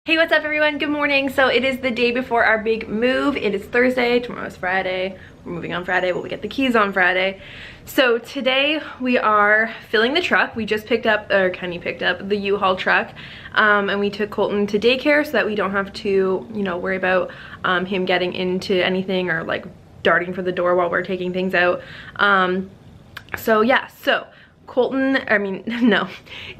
Hey, what's up everyone? Good morning. So it is the day before our big move. It is Thursday, tomorrow's Friday. We're moving on Friday, but we get the keys on Friday. So today we are filling the truck. We just picked up, or Kenny picked up the U-Haul truck, and we took Colton to daycare so that we don't have to, worry about him getting into anything or like darting for the door while we're taking things out.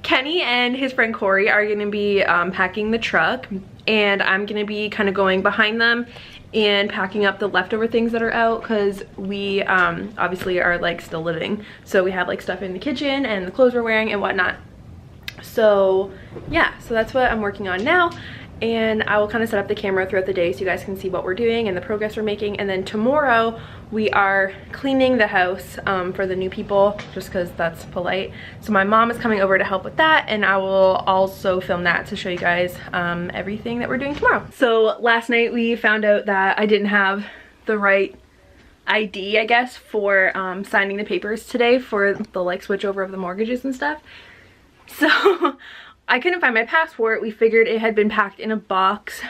Kenny and his friend Corey are gonna be packing the truck, and I'm gonna be kind of going behind them and packing up the leftover things that are out, because we obviously are like still living, so we have like stuff in the kitchen and the clothes we're wearing and whatnot. So yeah, so that's what I'm working on now, and I will kind of set up the camera throughout the day so you guys can see what we're doing and the progress we're making. And then tomorrow we are cleaning the house for the new people, just because that's polite. So my mom is coming over to help with that, and I will also film that to show you guys everything that we're doing tomorrow. So last night we found out that I didn't have the right ID, I guess, for signing the papers today for the like switch over of the mortgages and stuff. So I couldn't find my passport. We figured it had been packed in a box.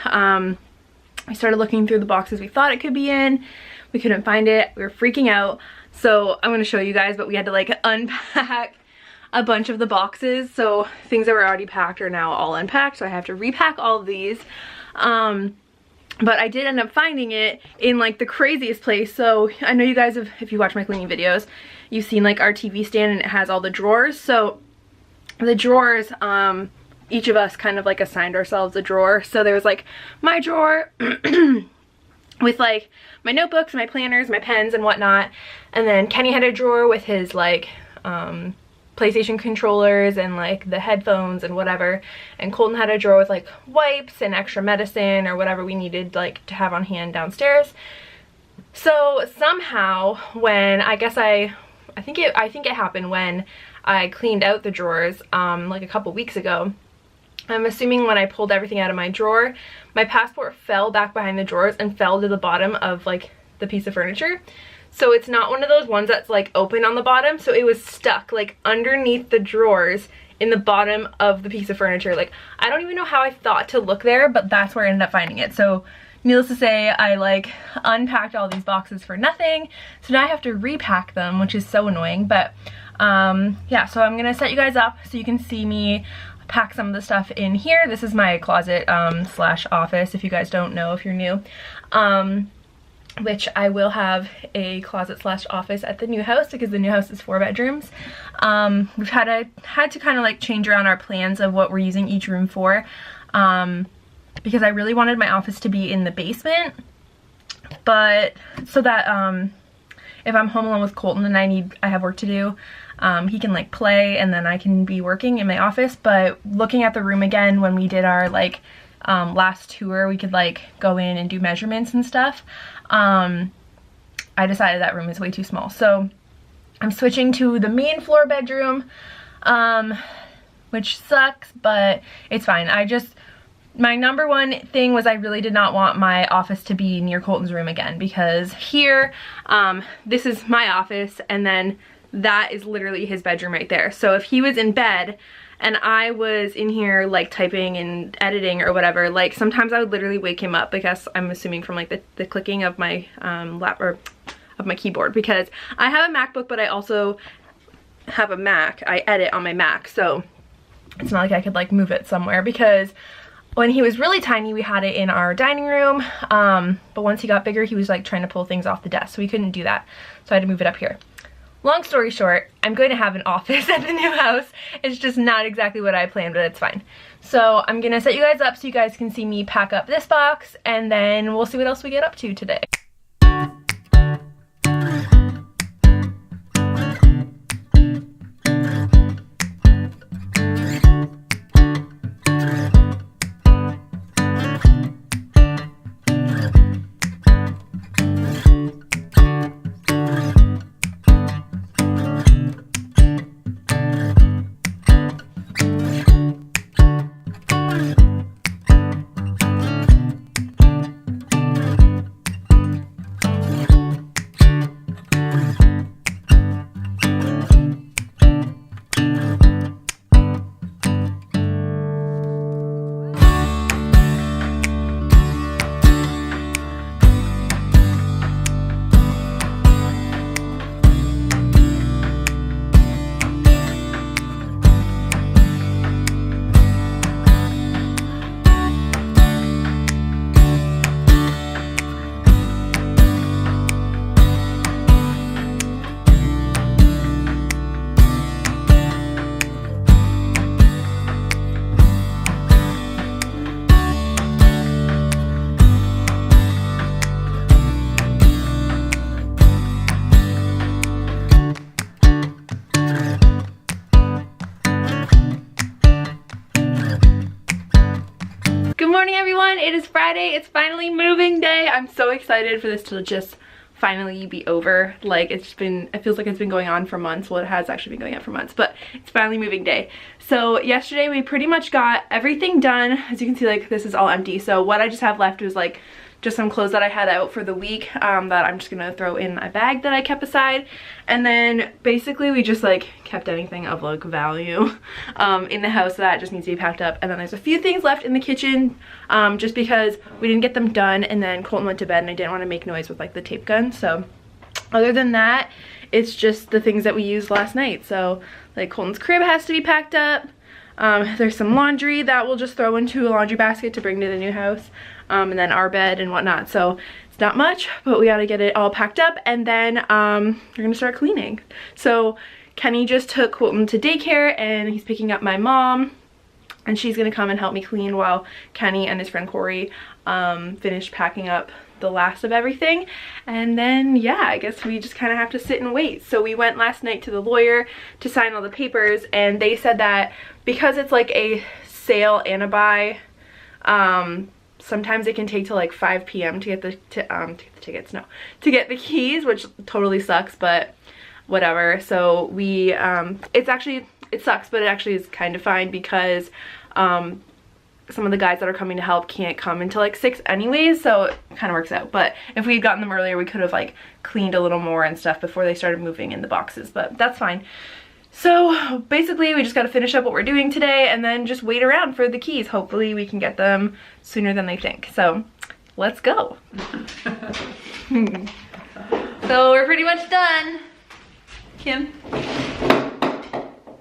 We started looking through the boxes we thought it could be in. We couldn't find it. We were freaking out. So I'm going to show you guys, but we had to like unpack a bunch of the boxes. So things that were already packed are now all unpacked. So I have to repack all of these. But I did end up finding it in like the craziest place. So I know you guys have, if you watch my cleaning videos, you've seen like our TV stand and it has all the drawers. So the drawers, each of us kind of like assigned ourselves a drawer. So there was like my drawer with like my notebooks, my planners, my pens and whatnot. And then Kenny had a drawer with his like PlayStation controllers and like the headphones and whatever. And Colton had a drawer with like wipes and extra medicine or whatever we needed like to have on hand downstairs. So somehow when I think it happened when I cleaned out the drawers like a couple weeks ago. I'm assuming when I pulled everything out of my drawer, my passport fell back behind the drawers and fell to the bottom of like the piece of furniture. So it's not one of those ones that's like open on the bottom, so it was stuck like underneath the drawers in the bottom of the piece of furniture. Like, I don't even know how I thought to look there, but that's where I ended up finding it. So needless to say, I like unpacked all these boxes for nothing, so now I have to repack them, which is so annoying. But yeah, so I'm gonna set you guys up so you can see me pack some of the stuff in here. This is my closet slash office, if you guys don't know, if you're new, which I will have a closet slash office at the new house because the new house is 4 bedrooms. We've had to kind of like change around our plans of what we're using each room for, because I really wanted my office to be in the basement, but so that if I'm home alone with Colton and I have work to do, he can like play and then I can be working in my office. But looking at the room again, when we did our like last tour, we could like go in and do measurements and stuff. I decided that room is way too small, so I'm switching to the main floor bedroom, which sucks, but it's fine. My number one thing was I really did not want my office to be near Colton's room again, because here, this is my office, and then that is literally his bedroom right there. So if he was in bed and I was in here like typing and editing or whatever, like sometimes I would literally wake him up, because I'm assuming from like the clicking of my of my keyboard, because I have a MacBook, but I also have a Mac. I edit on my Mac, so it's not like I could like move it somewhere, because when he was really tiny, we had it in our dining room, but once he got bigger, he was like trying to pull things off the desk, so we couldn't do that. So I had to move it up here. Long story short, I'm going to have an office at the new house. It's just not exactly what I planned, but it's fine. So I'm gonna set you guys up so you guys can see me pack up this box, and then we'll see what else we get up to today. everyone, it is Friday. It's finally moving day. I'm so excited for this to just finally be over. Like, it feels like it's been going on for months. Well, it has actually been going on for months, but it's finally moving day. So yesterday we pretty much got everything done. As you can see, like, this is all empty. So what I just have left was like just some clothes that I had out for the week that I'm just gonna throw in a bag that I kept aside. And then basically we just like kept anything of like value in the house that just needs to be packed up. And then there's a few things left in the kitchen just because we didn't get them done, and then Colton went to bed and I didn't want to make noise with like the tape gun. So other than that, it's just the things that we used last night. So like Colton's crib has to be packed up. There's some laundry that we'll just throw into a laundry basket to bring to the new house, and then our bed and whatnot. So it's not much, but we gotta get it all packed up, and then we're gonna start cleaning. So Kenny just took Colton to daycare and he's picking up my mom, and she's gonna come and help me clean while Kenny and his friend Corey finish packing up the last of everything. And then yeah, I guess we just kind of have to sit and wait. So we went last night to the lawyer to sign all the papers, and they said that because it's like a sale and a buy, sometimes it can take till like 5 p.m. to get the tickets, no, to get the keys, which totally sucks, but whatever. So we it sucks, but it actually is kind of fine because some of the guys that are coming to help can't come until like 6 anyways, so it kind of works out. But if we had gotten them earlier, we could have like cleaned a little more and stuff before they started moving in the boxes, but that's fine. So basically we just got to finish up what we're doing today and then just wait around for the keys. Hopefully we can get them sooner than they think. So let's go. So we're pretty much done. Kim?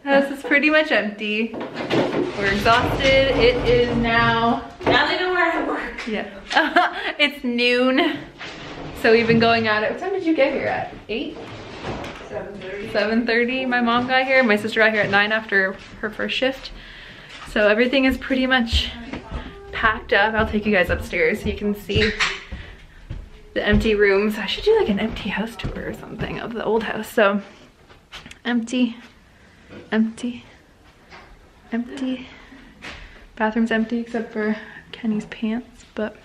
House is pretty much empty. We're exhausted. It is now they know where I work. Yeah. It's noon. So we've been going at it. What time did you get here at? 8? 7:30. 7:30. My mom got here. My sister got here at 9 after her first shift. So everything is pretty much packed up. I'll take you guys upstairs so you can see the empty rooms. I should do like an empty house tour or something of the old house. So empty, empty, empty. Bathroom's empty except for Kenny's pants, but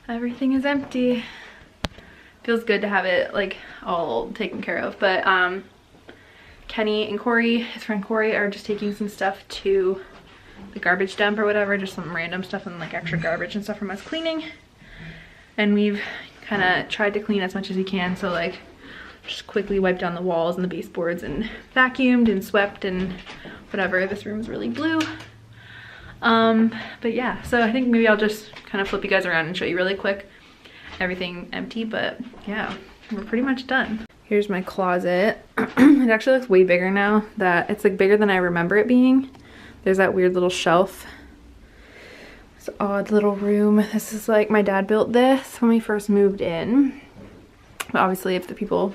everything is empty. Feels good to have it like all taken care of. But Kenny and Corey, his friend Corey, are just taking some stuff to the garbage dump or whatever, just some random stuff and like extra garbage and stuff from us cleaning. And we've kind of tried to clean as much as we can, so like just quickly wiped down the walls and the baseboards and vacuumed and swept and whatever. This room is really blue. But yeah, so I think maybe I'll just kind of flip you guys around and show you really quick. Everything empty, but yeah, we're pretty much done. Here's my closet. It actually looks way bigger now. That it's like bigger than I remember it being. There's that weird little shelf. It's an odd little room. This is like, my dad built this when we first moved in. But obviously if the people,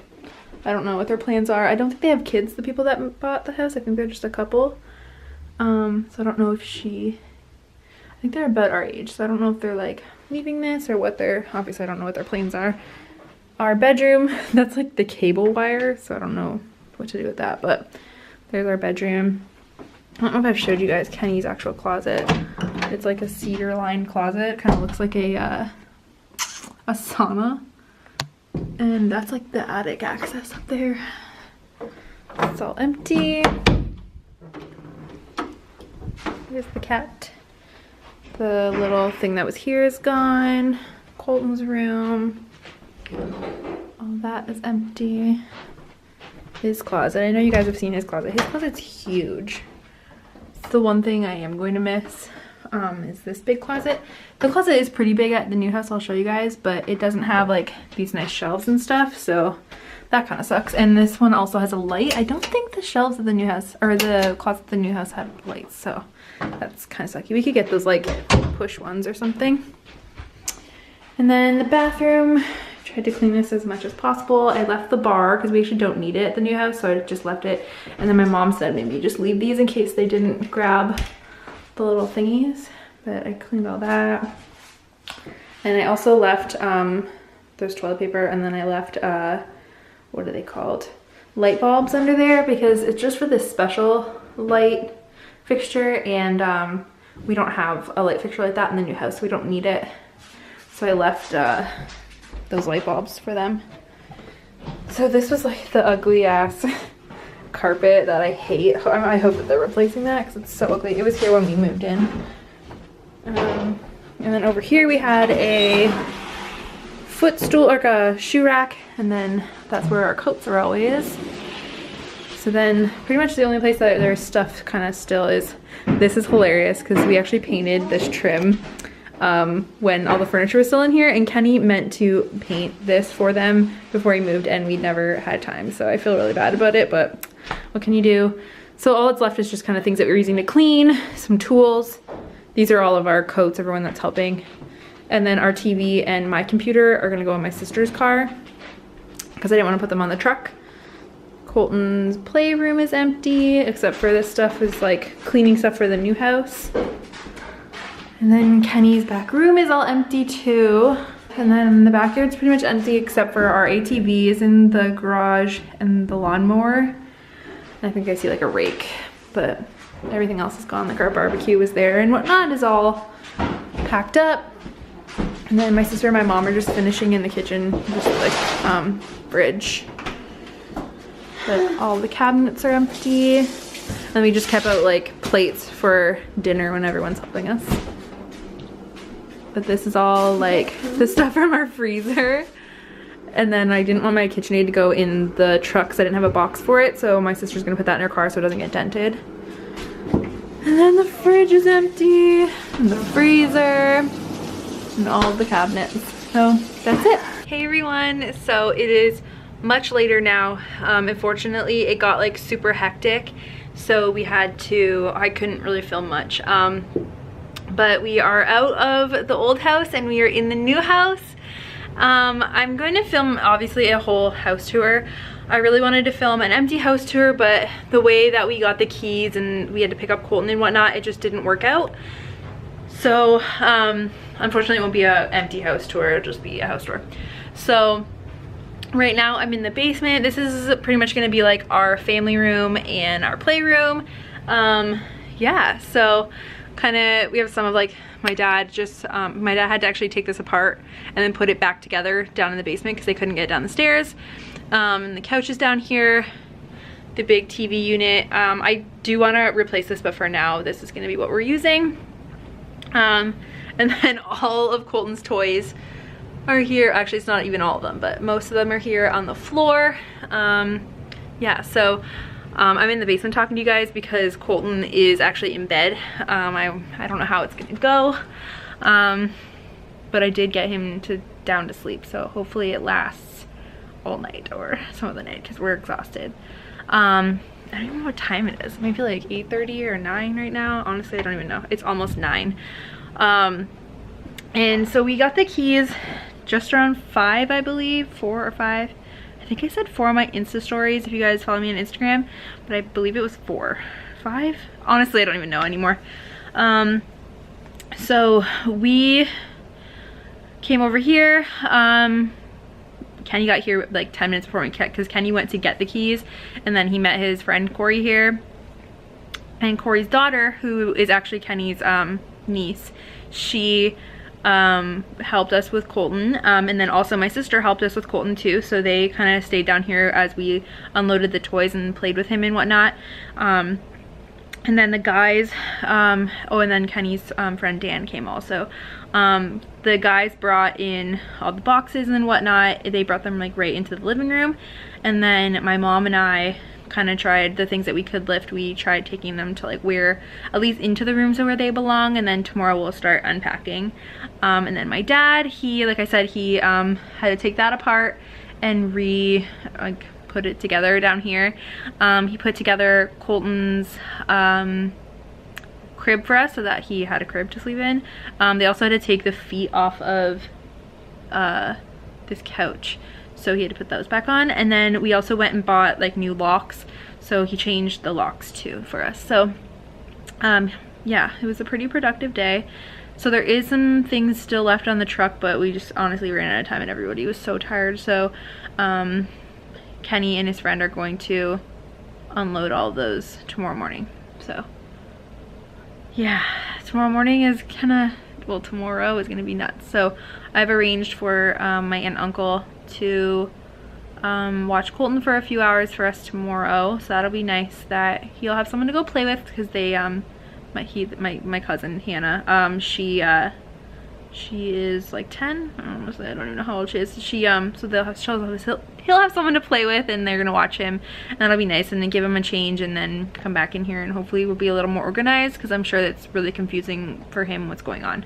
I don't know what their plans are. I don't think they have kids, the people that bought the house. I think they're just a couple. So I don't know if I think they're about our age, so I don't know if they're like leaving this or what their, obviously I don't know what their plans are. Our bedroom, that's like the cable wire, so I don't know what to do with that, but there's our bedroom. I don't know if I've showed you guys Kenny's actual closet. It's like a cedar lined closet. Kind of looks like a sauna. And that's like the attic access up there. It's all empty. Here's the cat. The little thing that was here is gone. Colton's room. All that is empty. His closet. I know you guys have seen his closet. His closet's huge. It's the one thing I am going to miss. Is this big closet. The closet is pretty big at the new house, I'll show you guys, but it doesn't have like these nice shelves and stuff, so that kind of sucks. And this one also has a light. I don't think the shelves of the new house, or the closet of the new house, had lights, so that's kind of sucky. We could get those like push ones or something. And then the bathroom, tried to clean this as much as possible. I left the bar because we actually don't need it at the new house, so I just left it. And then my mom said maybe just leave these in case they didn't grab the little thingies, but I cleaned all that. And I also left there's toilet paper, and then I left what are they called, light bulbs under there, because it's just for this special light fixture, and we don't have a light fixture like that in the new house. We don't need it. So I left those light bulbs for them. So this was like the ugly ass carpet that I hate. I hope that they're replacing that because it's so ugly. It was here when we moved in. And then over here we had a footstool, like a shoe rack, and then that's where our coats are always. So then pretty much the only place that there's stuff kind of still is, this is hilarious because we actually painted this trim when all the furniture was still in here, and Kenny meant to paint this for them before he moved and we never had time. So I feel really bad about it, but what can you do? So all that's left is just kind of things that we're using to clean, some tools. These are all of our coats, everyone that's helping. And then our TV and my computer are gonna go in my sister's car because I didn't want to put them on the truck. Colton's playroom is empty, except for this stuff is like cleaning stuff for the new house. And then Kenny's back room is all empty too. And then the backyard's pretty much empty except for our ATV is in the garage and the lawnmower. I think I see like a rake, but everything else is gone. Like our barbecue was there and whatnot is all packed up. And then my sister and my mom are just finishing in the kitchen, just like fridge. But all the cabinets are empty. And we just kept out like plates for dinner when everyone's helping us. But this is all like the stuff from our freezer. And then I didn't want my KitchenAid to go in the truck because I didn't have a box for it. So my sister's gonna put that in her car so it doesn't get dented. And then the fridge is empty. And the freezer. And all of the cabinets. So that's it. Hey everyone, so it is much later now. Unfortunately it got like super hectic, so we had to, I couldn't really film much. But we are out of the old house and we are in the new house. I'm going to film obviously a whole house tour. I really wanted to film an empty house tour, but the way that we got the keys and we had to pick up Colton and whatnot, it just didn't work out. So unfortunately it won't be an empty house tour, it'll just be a house tour. So right now I'm in the basement. This is pretty much gonna be like our family room and our playroom. Yeah, so kind of, we have some of like my dad just, my dad had to actually take this apart and then put it back together down in the basement because they couldn't get down the stairs. And the couch is down here, the big TV unit. I do want to replace this, but for now this is gonna be what we're using. And then all of Colton's toys are here. Actually, it's not even all of them, but most of them are here on the floor. Yeah, so I'm in the basement talking to you guys because Colton is actually in bed. I don't know how it's gonna go, but I did get him down to sleep, so hopefully it lasts all night or some of the night because we're exhausted. I don't even know what time it is. Maybe like 8:30 or 9 right now. Honestly, I don't even know. It's almost 9. And so we got the keys just around 5, I believe, 4 or 5. I think I said 4 on my Insta stories if you guys follow me on Instagram, but I believe it was 4. 5? Honestly, I don't even know anymore. So we came over here. Kenny got here like 10 minutes before me because Kenny went to get the keys and then he met his friend Corey here. And Corey's daughter, who is actually Kenny's niece, she helped us with Colton, and then also my sister helped us with Colton too, so they kind of stayed down here as we unloaded the toys and played with him and whatnot. And then the guys, oh, and then Kenny's friend Dan came also. The guys brought in all the boxes and whatnot. They brought them like right into the living room, and then my mom and I kind of tried the things that we could lift. We tried taking them to like where, at least into the rooms where they belong, and then tomorrow we'll start unpacking. And then my dad, he, like I said, he had to take that apart and put it together down here. He put together Colton's crib for us so that he had a crib to sleep in. They also had to take the feet off of this couch, so he had to put those back on. And then we also went and bought like new locks, so he changed the locks too for us. So yeah, it was a pretty productive day. So there is some things still left on the truck, but we just honestly ran out of time and everybody was so tired. So Kenny and his friend are going to unload all of those tomorrow morning. So yeah, tomorrow morning is well, tomorrow is gonna be nuts. So I've arranged for my aunt and uncle to watch Colton for a few hours for us tomorrow. So that'll be nice that he'll have someone to go play with, because they my cousin Hannah, she is like 10. I don't even know how old she is. So he'll have someone to play with, and they're gonna watch him, and that'll be nice, and then give him a change, and then come back in here, and hopefully we'll be a little more organized, because I'm sure it's really confusing for him what's going on.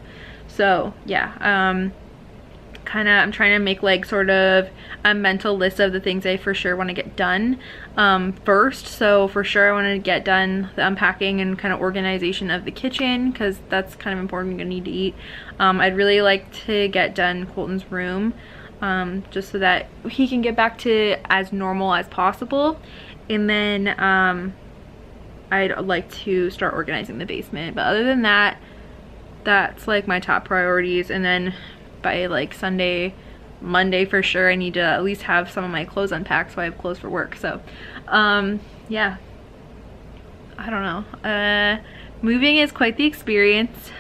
So yeah, I'm trying to make like sort of a mental list of the things I for sure want to get done first. So for sure I want to get done the unpacking and kind of organization of the kitchen, because that's kind of important. I'm gonna need to eat. I'd really like to get done Colton's room, just so that he can get back to as normal as possible, and then I'd like to start organizing the basement. But other than that, that's like my top priorities. And then by like Monday for sure, I need to at least have some of my clothes unpacked so I have clothes for work. So yeah, I don't know, moving is quite the experience.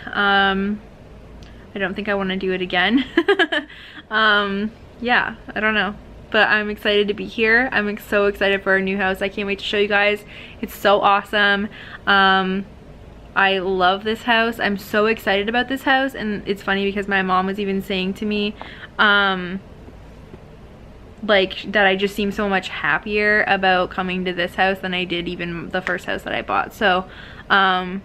I don't think I want to do it again. Yeah, I don't know, but I'm excited to be here. I'm so excited for our new house. I can't wait to show you guys. It's so awesome. I love this house. I'm so excited about this house. And it's funny because my mom was even saying to me like that I just seem so much happier about coming to this house than I did even the first house that I bought. So I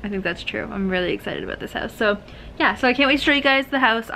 think that's true. I'm really excited about this house. So yeah, so I can't wait to show you guys the house.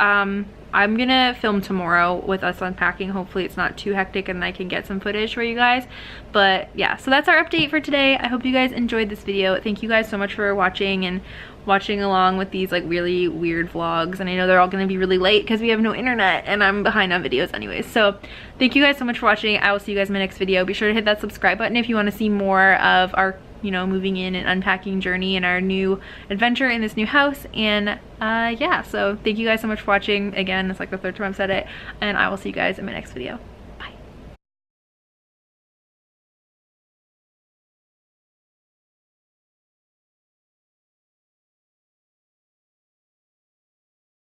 I'm gonna film tomorrow with us unpacking. Hopefully it's not too hectic and I can get some footage for you guys. But yeah, so that's our update for today. I hope you guys enjoyed this video. Thank you guys so much for watching and watching along with these like really weird vlogs. And I know they're all gonna be really late because we have no internet and I'm behind on videos anyways. So thank you guys so much for watching. I will see you guys in my next video. Be sure to hit that subscribe button if you want to see more of our, you know, moving in and unpacking journey and our new adventure in this new house. And yeah, so thank you guys so much for watching. Again, it's like the third time I've said it, and I will see you guys in my next video.